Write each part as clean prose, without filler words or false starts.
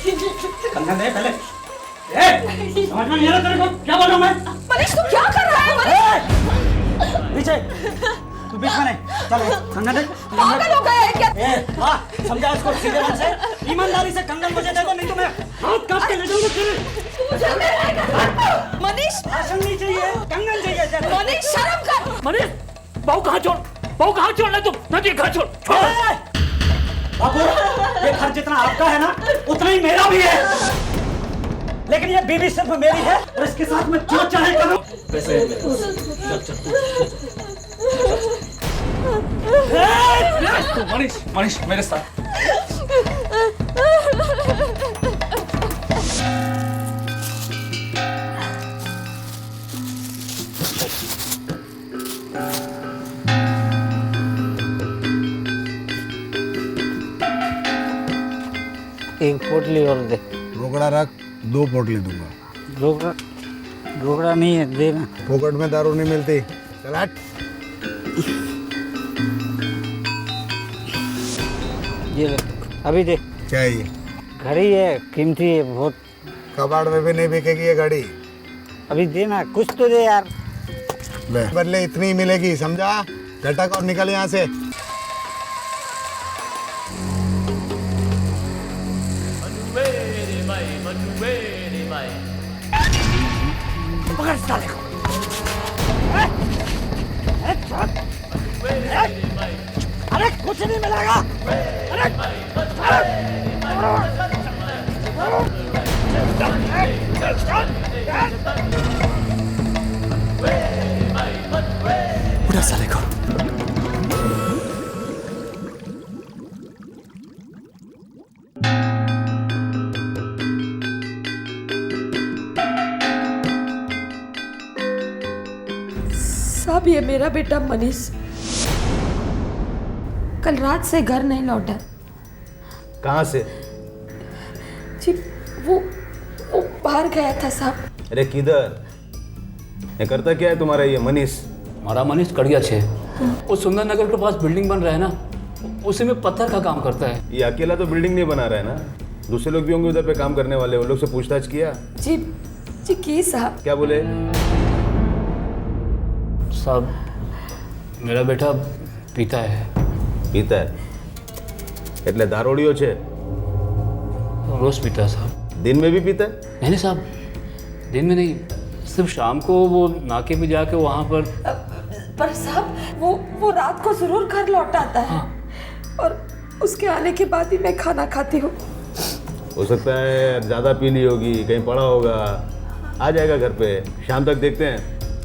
कंगन दे पहले। समझ में नहीं आ रहा तेरे को क्या बोल रहा हूँ मैं? मनीष तू क्या कर रहा है मनीष? पीछे तू बीच में नहीं चल कंगन दे। पागल हो गया है क्या? हाँ समझा इसको सीधे मन से ईमानदारी से कंगन मुझे दे दो नहीं तो मैं हाथ काट के ले जाऊंगा तेरे। मनीष भाषण नहीं चाहिए कंगन चाहिए। मनीष शर्म कर। मनीष बहू कहाँ छोड़ना तुम नदी कहाँ छोड़ बाबू ये घर जितना आपका है ना उतना ही मेरा भी है लेकिन ये बीवी सिर्फ मेरी है और इसके साथ मैं जो चाहे करूं। मनीष मेरे साथ एक पोटली और दे। रोकड़ा रख, 2 पोटली दूंगा। रोकड़ा नहीं है देना। फोकट में दारू नहीं मिलती। चल हट। ये ले, अभी दे। चाहिए घड़ी है कीमती है बहुत। कबाड़ में भी नहीं बिकेगी ये घड़ी। अभी देना कुछ तो दे यार। ले बदले इतनी ही मिलेगी समझा। झटक और निकल यहाँ से। पकड़ साले को। अरे कुछ नहीं मिलेगा। उड़ा साले को। साहब ये मेरा बेटा मनीष कल रात से घर नहीं लौटा। कहाँ से? जी वो बाहर गया था साहब। अरे किधर? ये करता क्या है तुम्हारा ये मनीष? हमारा मनीष कड़िया 6 वो सुंदर नगर के पास बिल्डिंग बन रहा है ना उसी में पत्थर का काम करता है। ये अकेला तो बिल्डिंग नहीं बना रहा है ना, दूसरे लोग भी होंगे उधर पे काम करने वाले। उन लोग से पूछताछ किया? जी की साहब। क्या बोले? साहब मेरा बेटा पीता है। पीता है એટલે દારૂડિયો છે? रोज पीता है साहब। दिन में भी पीता है? नहीं साहब दिन में नहीं सिर्फ शाम को वो नाके पे जाके वहाँ पर साहब वो रात को जरूर घर लौट आता है। और उसके आने के बाद ही मैं खाना खाती हूँ। हो सकता है ज़्यादा पी ली होगी, कहीं पड़ा होगा। आ जाएगा घर पे, शाम तक देखते हैं।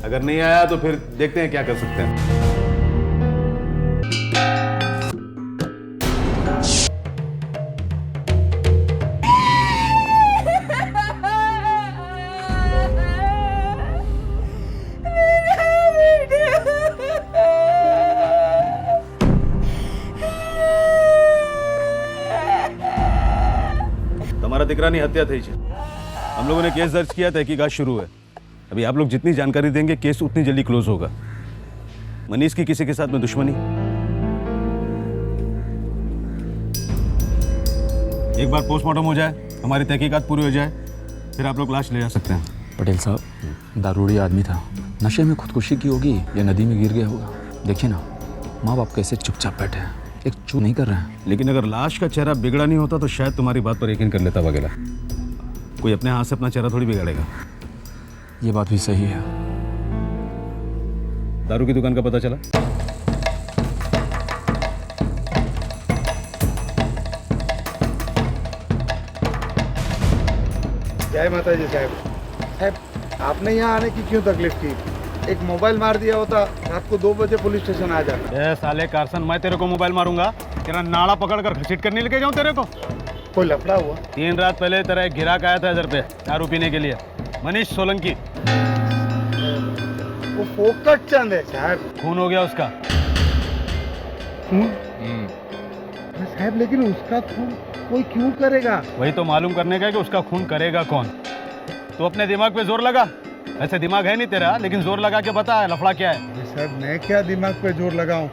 अगर नहीं आया तो फिर देखते हैं क्या कर सकते हैं। તમારા દીકરાની હત્યા થઈ છે। हम लोगों ने केस दर्ज किया, तहकीकात शुरू है। अभी आप लोग जितनी जानकारी देंगे केस उतनी जल्दी क्लोज होगा। मनीष की किसी के साथ में दुश्मनी? एक बार पोस्टमार्टम हो जाए, हमारी तहकीकात पूरी हो जाए, फिर आप लोग लाश ले जा सकते हैं। पटेल साहब दारूड़ी आदमी था, नशे में खुदकुशी की होगी या नदी में गिर गया होगा। देखिए ना माँ बाप कैसे चुपचाप बैठे हैं, एक चू नहीं कर रहे हैं। लेकिन अगर लाश का चेहरा बिगड़ा नहीं होता तो शायद तुम्हारी बात पर यकीन कर लेता वगैरह। कोई अपने हाथ से अपना चेहरा थोड़ी बिगाड़ेगा। ये बात भी सही है। दारू की दुकान का पता चला? जय माता जी। साहब आपने यहाँ आने की क्यों तकलीफ की? एक मोबाइल मार दिया होता, रात को 2 बजे पुलिस स्टेशन आ जाता। साले कारसन, मैं तेरे को मोबाइल मारूंगा? तेरा नाड़ा पकड़ कर घसीट कर नहीं लेके जाऊं तेरे को? कोई लफड़ा हुआ? 3 रात पहले तेरा एक गिराक आया था इधर पे दारू पीने के लिए, मनीष सोलंकी। वो फोकट चंद है साहब। खून हो गया उसका। खून? साहब लेकिन उसका खून कोई क्यों करेगा? वही तो मालूम करने का है कि उसका खून करेगा कौन। तो अपने दिमाग पे जोर लगा। ऐसे दिमाग है नहीं तेरा, लेकिन जोर लगा के बता लफड़ा क्या है। साहब मैं क्या दिमाग पे जोर लगाऊं?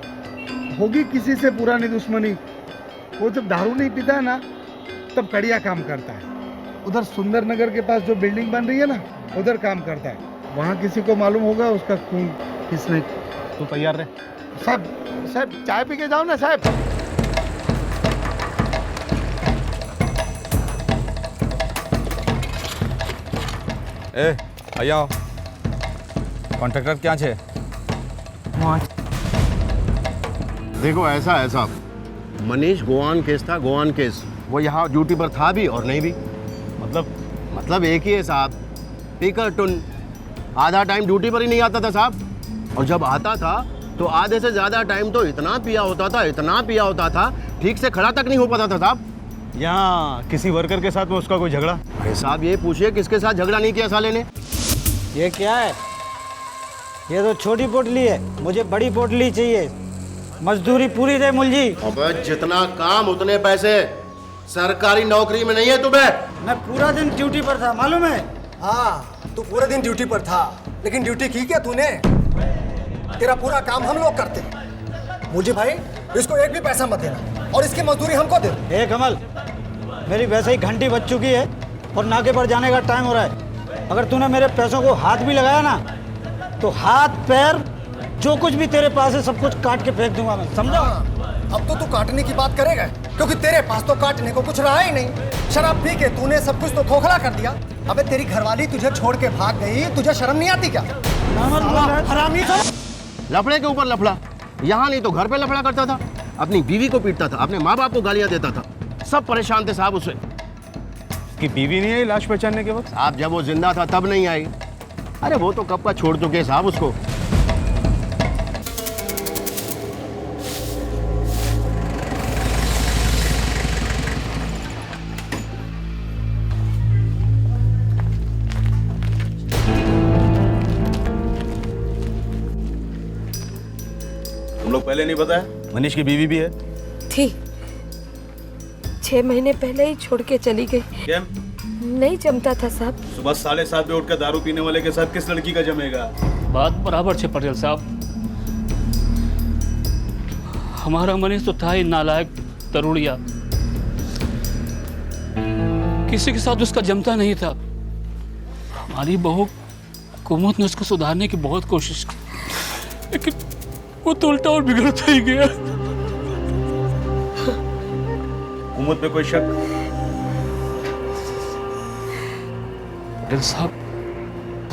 होगी किसी से पुरानी दुश्मनी। वो जब दारू नहीं पीता है ना तब कड़िया काम करता है। उधर सुंदर नगर के पास जो बिल्डिंग बन रही है ना, उधर काम करता है। वहाँ किसी को मालूम होगा उसका खून किसने। तू तैयार रहे। साहब साहब चाय पी के जाओ ना साहब। ए आया कॉन्ट्रैक्टर क्या छे? देखो ऐसा है साहब, मनीष गोवान केस था, गोवान केस। वो यहाँ ड्यूटी पर था भी और नहीं भी। मतलब एक ही है साहब, पीकर टुन। आधा टाइम ड्यूटी पर ही नहीं आता था साहब, और जब आता था तो आधे से ज़्यादा टाइम तो इतना पिया होता था, ठीक से खड़ा तक नहीं हो पाता था साहब। यहाँ किसी वर्कर के साथ में उसका कोई झगड़ा? अरे साहब ये पूछिए किसके साथ झगड़ा नहीं किया साले ने। ये क्या है? ये तो छोटी पोटली है, मुझे बड़ी पोटली चाहिए। मजदूरी पूरी दे मुलजी। अबे जितना काम उतने पैसे, सरकारी नौकरी में नहीं है तुम्हें। मैं पूरा दिन ड्यूटी पर था, मालूम है? हाँ, तू पूरे दिन ड्यूटी पर था, लेकिन ड्यूटी की क्या तूने? तेरा पूरा काम हम लोग करते हैं। मुझे भाई इसको एक भी पैसा मत देना, और इसकी मजदूरी हमको दे। ए कमल, मेरी वैसे ही घंटी बज चुकी है और नाके पर जाने का टाइम हो रहा है। अगर तूने मेरे पैसों को हाथ भी लगाया ना, तो हाथ पैर जो कुछ भी तेरे पास है सब कुछ काट के फेंक दूंगा मैं, समझा? अब तो तू काटने की बात करेगा, क्योंकि तेरे पास तो काटने को कुछ रहा ही नहीं। शराब पी के तूने सब कुछ तो खोखला कर दिया। अबे तेरी घरवाली तुझे छोड़ के भाग गई, तुझे शर्म नहीं आती क्या? हरामी लफड़े के ऊपर लफड़ा, यहाँ नहीं तो घर पे लफड़ा करता था, अपनी बीवी को पीटता था, अपने माँ बाप को गालियाँ देता था। सब परेशान थे साहब उससे। कि बीवी नहीं आई लाश पहचानने के वक्त? साहब जब वो जिंदा था तब नहीं आई। अरे वो तो कब का छोड़ चुके हैं साहब उसको। तुम लोग पहले नहीं बताया मनीष की बीवी भी है? थी, 6 महीने पहले ही छोड़ के चली गई। क्या? नहीं जमता था साहब। सुबह 7:30 पे उठकर दारू पीने वाले के साथ किस लड़की का जमेगा? बात बराबर छे पटेल साहब। हमारा मनीष तो था ही नालायक तरुड़िया, किसी के साथ उसका जमता नहीं था। हमारी बहू कुमुद ने उसको सुधारने की बहुत कोशिश की, लेकिन वो तो उल्टा और बिगड़ता ही गया। कुमुद पे कोई शक? पटेल साहब,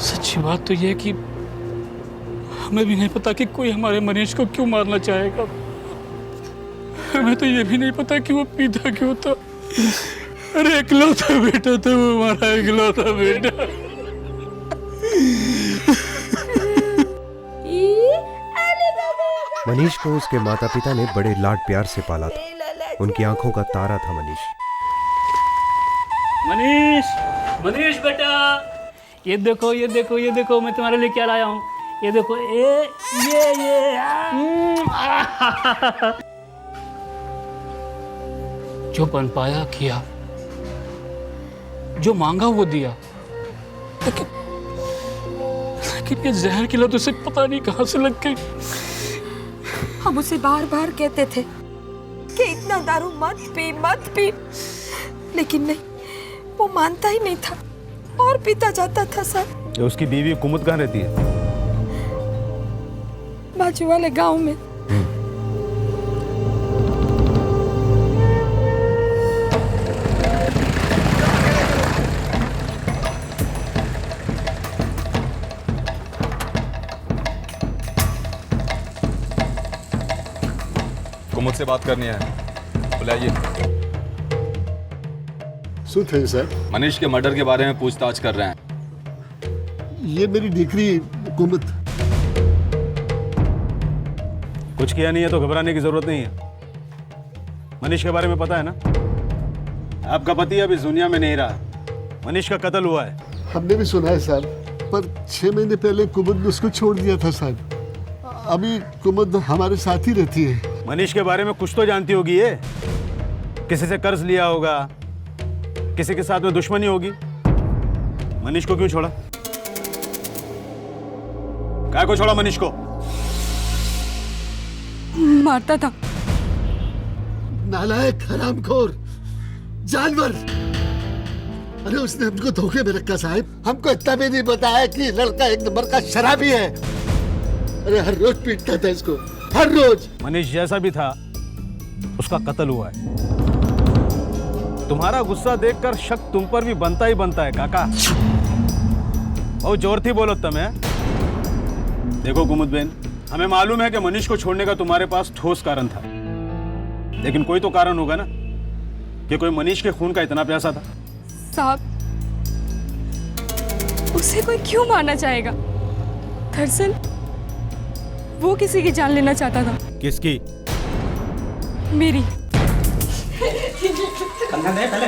सच्ची बात तो यह है कि हमें भी नहीं पता कि कोई हमारे मनीष को क्यों मारना चाहेगा। हमें तो ये भी नहीं पता कि वो पीता क्यों था। अरे इकलौता बेटा था वो, हमारा इकलौता बेटा। मनीष को उसके माता पिता ने बड़े लाड प्यार से पाला था। उनकी आंखों का तारा था मनीष। मनीष बेटा, ये देखो ये देखो ये देखो, मैं तुम्हारे लिए क्या लाया हूँ। ये देखो, ये जो बन पाया किया, जो मांगा वो दिया, लेकिन ये जहर की लत उसे पता नहीं कहां से लग गई। हम उसे बार बार कहते थे कि इतना दारू मत पी, लेकिन नहीं, वो मानता ही नहीं था और पीता जाता था सर। उसकी बीवी कुमुद कहाँ रहती है? बाजू वाले गांव में। कुमुद से बात करनी है, बुलाइए। सुन थे सर, मनीष के मर्डर के बारे में पूछताछ कर रहे हैं। ये मेरी दीकरी कुमुद। कुछ किया नहीं है तो घबराने की जरूरत नहीं है। मनीष के बारे में पता है ना? आपका पति अब इस दुनिया में नहीं रहा, मनीष का कत्ल हुआ है। हमने भी सुना है सर, पर 6 महीने पहले कुमुद ने उसको छोड़ दिया था सर। अभी कुमुद हमारे साथ ही रहती है। मनीष के बारे में कुछ तो जानती होगी ये। किसी से कर्ज लिया होगा, किसी के साथ में दुश्मनी होगी। मनीष को क्यों छोड़ा? काय को छोड़ा मनीष को? मारता था। नालायक, हरामखोर, जानवर। अरे उसने हमको धोखे में रखा साहब, हमको इतना भी नहीं बताया कि लड़का एक नंबर का शराबी है। अरे हर रोज पीटता था इसको, हर रोज। मनीष जैसा भी था उसका कत्ल हुआ है। तुम्हारा गुस्सा देखकर शक तुम पर भी बनता ही बनता है काका। बहुत जोर थी बोलो तुम है। देखो कुमुद बहन, हमें मालूम है कि मनीष को छोड़ने का तुम्हारे पास ठोस कारण था, लेकिन कोई तो कारण होगा ना कि कोई मनीष के खून का इतना प्यासा था। साहब, उसे कोई क्यों मारना चाहेगा? दरअसल वो किसी की जान लेना चाहता था। किसकी? मेरी। कंगन दे पहले।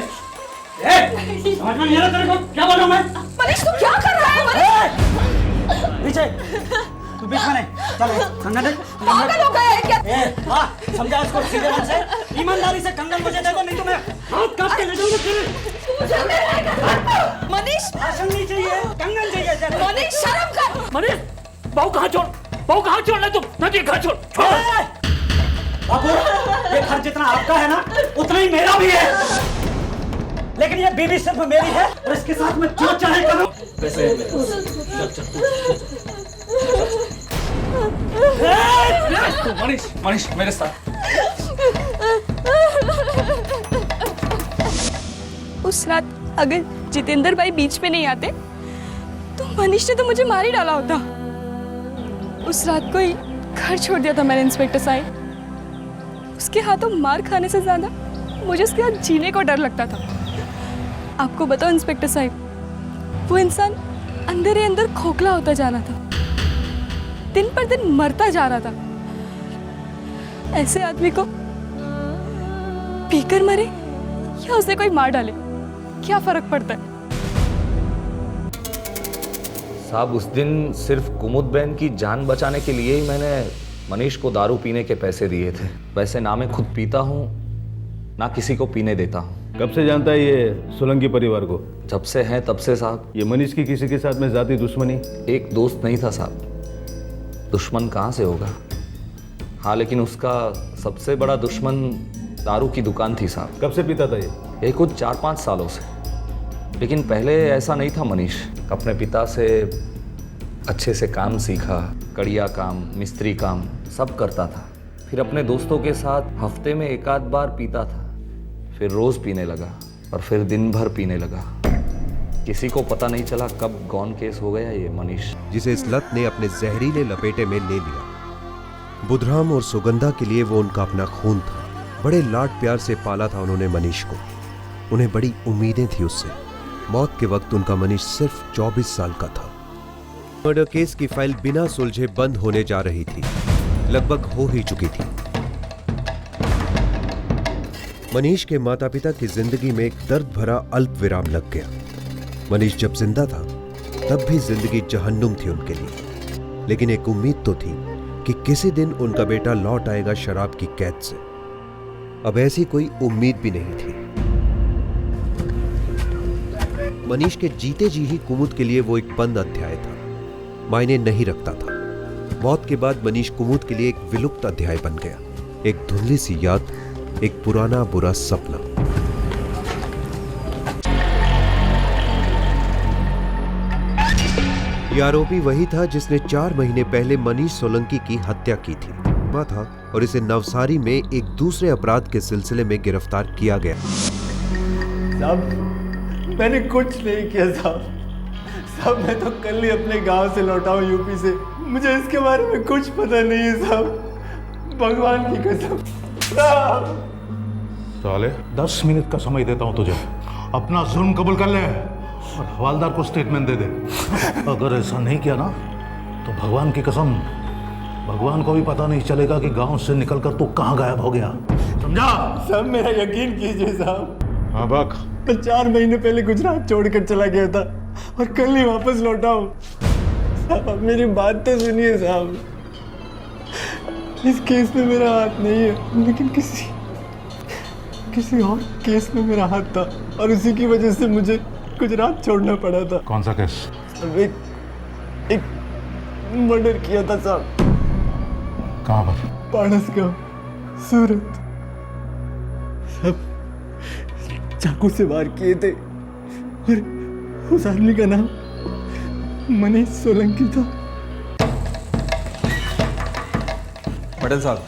समझ में नहीं आ रहा तेरे को? क्या बोलूं मैं? मनीष तू क्या कर रहा है मनीष? पीछे तू बीच में नहीं, चल कंगन दे। पागल हो गया है क्या? हाँ, समझा इसको सीधे मन से, ईमानदारी से कंगन मुझे दे दो, नहीं तो मैं हाथ काट के ले जाऊंगा तेरे। मनीष भाषण नहीं चाहिए, कंगन चाहिए। मनीष शर्म कर। मनीष बहू कहाँ छोड़, बहू कहाँ छोड़ना तुम? नदी कहाँ छोड़? बाबू, ये घर जितना आपका है ना उतना ही मेरा भी है, लेकिन ये बीवी सिर्फ मेरी है और इसके साथ मैं जो चाहे करूं। मनीष, मनीष मेरे साथ। उस रात अगर जितेंद्र भाई बीच में नहीं आते तो मनीष ने तो मुझे मार ही डाला होता। उस रात को ही घर छोड़ दिया था मैंने इंस्पेक्टर साहब। उसके हाथों मार खाने से ज्यादा मुझे उसके हाथ जीने को डर लगता था। आपको बताओ इंस्पेक्टर साहब, वो इंसान अंदर ही अंदर खोखला होता जा रहा था, दिन पर दिन मरता जा रहा था। ऐसे आदमी को पीकर मरे या उसे कोई मार डाले, क्या फर्क पड़ता है? साहब, उस दिन सिर्फ कुमुद बहन की जान बचाने के लिए ही मैंने मनीष को दारू पीने के पैसे दिए थे। वैसे ना मैं खुद पीता हूँ ना किसी को पीने देता हूँ। कब से जानता है ये सोलंकी परिवार को? जब से है तब से साहब। ये मनीष की किसी के साथ में जाती दुश्मनी? एक दोस्त नहीं था साहब, दुश्मन कहाँ से होगा। हाँ, लेकिन उसका सबसे बड़ा दुश्मन दारू की दुकान थी साहब। कब से पीता था ये? कुछ 4-5 सालों से। लेकिन पहले ऐसा नहीं था। मनीष अपने पिता से अच्छे से काम सीखा, कड़िया काम, मिस्त्री काम सब करता था। फिर अपने दोस्तों के साथ हफ्ते में 1-आध बार पीता था, फिर रोज पीने लगा और फिर दिन भर पीने लगा। किसी को पता नहीं चला कब गौन केस हो गया ये मनीष, जिसे इस लत ने अपने जहरीले लपेटे में ले लिया। बुधराम और सुगंधा के लिए वो उनका अपना खून था। बड़े लाड प्यार से पाला था उन्होंने मनीष को। उन्हें बड़ी उम्मीदें थी उससे। मौत के वक्त उनका मनीष सिर्फ 24 साल का था। मर्डर केस की फाइल बिना सुलझे बंद होने जा रही थी, लगभग हो ही चुकी थी। मनीष के माता पिता की जिंदगी में एक दर्द भरा अल्प विराम लग गया। मनीष जब जिंदा था तब भी जिंदगी जहन्नुम थी उनके लिए, लेकिन एक उम्मीद तो थी कि किसी दिन उनका बेटा लौट आएगा शराब की कैद से। अब ऐसी कोई उम्मीद भी नहीं थी। मनीष के जीते जी ही कुमुद के लिए वो एक बंद अध्याय था, मायने नहीं रखता था। मौत के बाद मनीष कुमुद के लिए एक विलुप्त अध्याय बन गया, एक धुंधली सी याद, एक पुराना बुरा सपना। ये आरोपी वही था जिसने 4 महीने पहले मनीष सोलंकी की हत्या की थी था और इसे नवसारी में एक दूसरे अपराध के सिलसिले में गिरफ्तार किया गया। साहब, मैंने कुछ नहीं किया साहब। मैं तो कल ही अपने गांव से लौटा हूं यूपी से। मुझे इसके बारे में कुछ पता नहीं है साहब, भगवान की कसम। साले 10 मिनट का समय देता हूं तुझे, अपना जुर्म कबूल कर ले और हवालदार को स्टेटमेंट दे दे। अगर ऐसा नहीं किया ना तो भगवान की कसम, भगवान को भी पता नहीं चलेगा कि गांव से निकलकर तू कहां गायब हो गया, समझा? साहब मेरा यकीन कीजिए साहब। हाँ बाक, मैं 4 महीने पहले गुजरात छोड़कर चला गया था और कल ही वापस लौटा हूँ। साहब अब मेरी बात तो सुनिए साहब। इस केस में मेरा हाथ नहीं है, लेकिन किसी और केस में मेरा हाथ था और उसी की वजह से मुझे गुजरात छोड़ना पड़ा था। कौन सा केस? एक मर्डर किया था साहब। कहाँ पर? पारस गांव, सूरत। सब चाकू से वार किए थे, और उस आदमी का नाम मनीष सोलंकी था। पटेल साहब,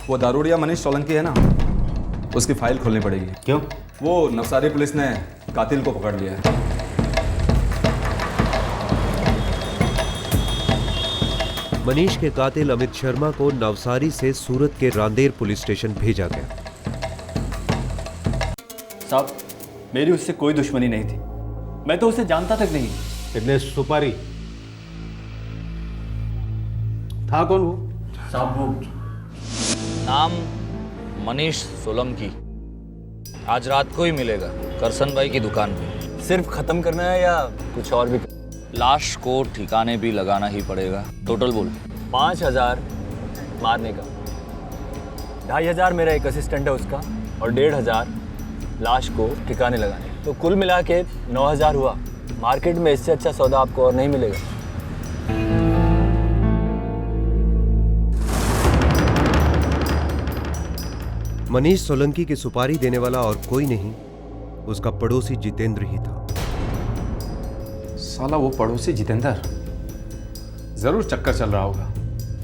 वो दारूड़िया मनीष सोलंकी है ना, उसकी फाइल खोलनी पड़ेगी। क्यों? वो नवसारी पुलिस ने कातिल को पकड़ लिया है। मनीष के कातिल अमित शर्मा को नवसारी से सूरत के रांदेर पुलिस स्टेशन भेजा गया। साहब, मेरी उससे कोई दुश्मनी नहीं थी, मैं तो उसे जानता तक नहीं। इतने सुपारी था कौन वो? साहब वो नाम मनीष सोलंकी, आज रात को ही मिलेगा करसन भाई की दुकान पे। सिर्फ खत्म करना है या कुछ और भी? लाश को ठिकाने भी लगाना ही पड़ेगा। टोटल बोल। 5,000 मारने का, 2,500 मेरा एक असिस्टेंट है उसका, और 1,500 लाश को ठिकाने लगाने, तो कुल मिला के 9,000 हुआ। मार्केट में इससे अच्छा सौदा आपको और नहीं मिलेगा। मनीष सोलंकी की सुपारी देने वाला और कोई नहीं, उसका पड़ोसी जितेंद्र ही था। साला वो पड़ोसी जितेंद्र, जरूर चक्कर चल रहा होगा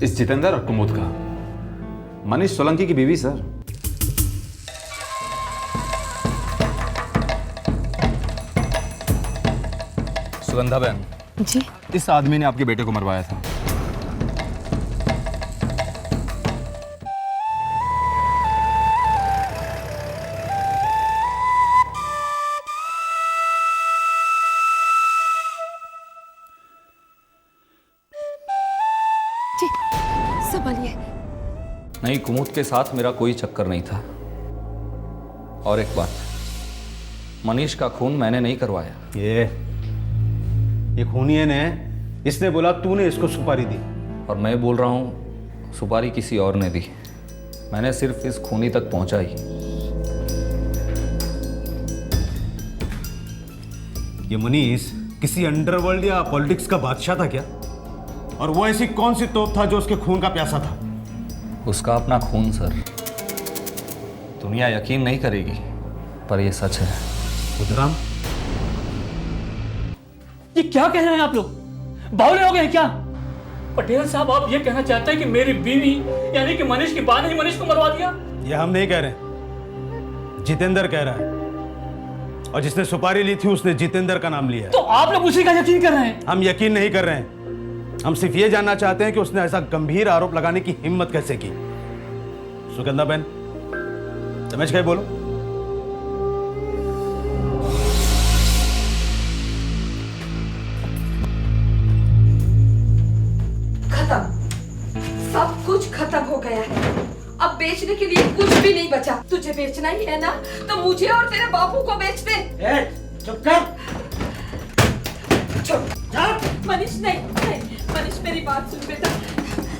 इस जितेंद्र और कुमुद का। मनीष सोलंकी की बीवी सर। सुगंधा बहन जी, इस आदमी ने आपके बेटे को मरवाया था। जी संभालिए। नहीं, कुमुद के साथ मेरा कोई चक्कर नहीं था। और एक बात, मनीष का खून मैंने नहीं करवाया। ये खूनिए ने, इसने बोला तूने इसको सुपारी दी। और मैं बोल रहा हूँ सुपारी किसी और ने दी, मैंने सिर्फ इस खूनी तक पहुंचा ही। ये मनीष किसी अंडरवर्ल्ड या पॉलिटिक्स का बादशाह था क्या? और वो ऐसी कौन सी तोप था जो उसके खून का प्यासा था? उसका अपना खून सर। दुनिया यकीन नहीं करेगी पर ये सच है। बुधराम, ये क्या कह रहे हैं आप लोग? बावले हो गए क्या? पटेल साहब, आप ये कहना चाहते हैं कि मेरी बीवी यानी कि मनीष की बात ने मनीष को मरवा दिया? ये हम नहीं कह रहे, जितेंद्र कह रहा है। और जिसने सुपारी ली थी उसने जितेंद्र का नाम लिया है। तो आप लोग उसी का यकीन कर रहे हैं? हम यकीन नहीं कर रहे हैं, हम सिर्फ ये जानना चाहते हैं कि उसने ऐसा गंभीर आरोप लगाने की हिम्मत कैसे की। सुगंधा बहन, समझ गए? बोलो। खत्म, सब कुछ खत्म हो गया है। अब बेचने के लिए कुछ भी नहीं बचा। तुझे बेचना ही है ना, तो मुझे और तेरे बापू को बेच दे। चुप कर। मनीष नहीं, मनीष मेरी बात सुन बेटा।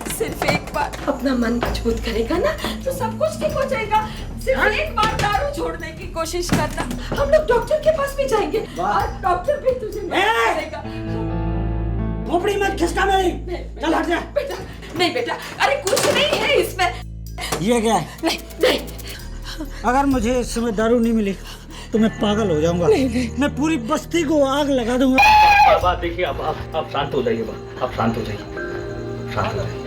सिर्फ एक बार अपना मन मजबूत करेगा ना तो सब कुछ ठीक हो जाएगा। सिर्फ एक बार दारू छोड़ने की कोशिश करना। हम लोग डॉक्टर के पास भी जाएंगे और डॉक्टर भी तुझे मदद करेगा। खोपड़ी मत खिसका मेरी। चल हट जा। बेटा नहीं बेटा, अरे कुछ नहीं है इसमें। ये क्या है? नहीं नहीं, अगर मुझे इस समय दारू नहीं मिली तो मैं पागल हो जाऊंगा। मैं पूरी बस्ती को आग लगा दूंगा। बात देखिए, आप शांत हो जाइए। आप शांत हो जाइए, शांत हो जाइए।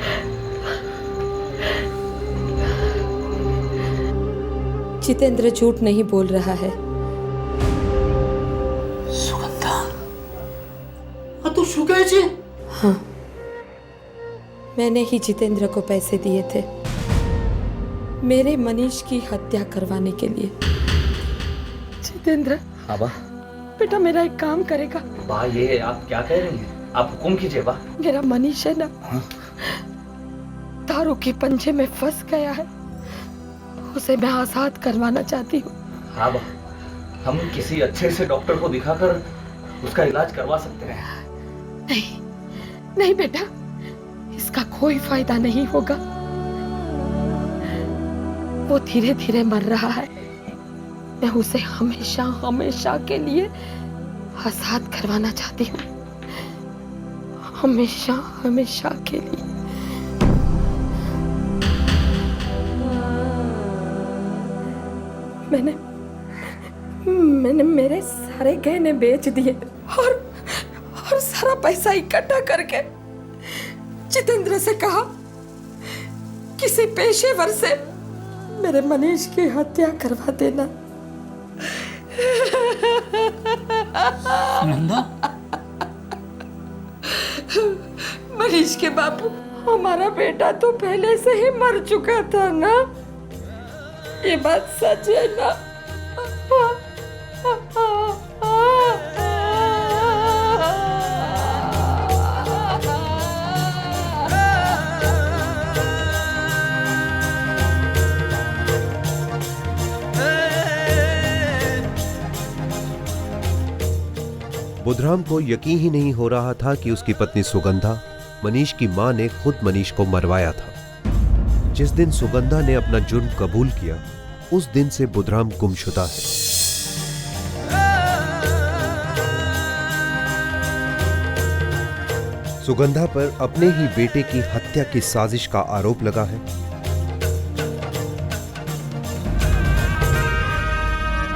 जितेंद्र झूठ नहीं बोल रहा है। सुगंधा, तू शुक्र। हाँ, मैंने ही जितेंद्र को पैसे दिए थे मेरे मनीष की हत्या करवाने के लिए। जितेंद्र। हाँ बा। बेटा मेरा एक काम करेगा? बा, ये आप क्या कह रही हैं? आप हुक्म कीजिए बा। मेरा मनीष है ना, हाँ? दारू के पंजे में फंस गया है, उसे मैं आजाद करवाना चाहती हूँ। हाँ बा, हम किसी अच्छे से डॉक्टर को दिखाकर उसका इलाज करवा सकते हैं। नहीं नहीं बेटा, इसका कोई फायदा नहीं होगा। वो धीरे धीरे मर रहा है। मैं उसे हमेशा हमेशा के लिए आजाद करवाना चाहती हूँ, हमेशा हमेशा के लिए। मैंने मेरे सारे गहने बेच दिए और सारा पैसा इकट्ठा करके जितेंद्र से कहा किसी पेशेवर से मेरे मनीष की हत्या करवा देना। नंदा, मनीष के बापू, हमारा बेटा तो पहले से ही मर चुका था ना, ये बात सच है ना? बुधराम को यकीन ही नहीं हो रहा था कि उसकी पत्नी सुगंधा, मनीष की मां ने खुद मनीष को मरवाया था। जिस दिन सुगंधा ने अपना जुर्म कबूल किया, उस दिन से बुधराम गुमशुदा है। सुगंधा पर अपने ही बेटे की हत्या की साजिश का आरोप लगा है।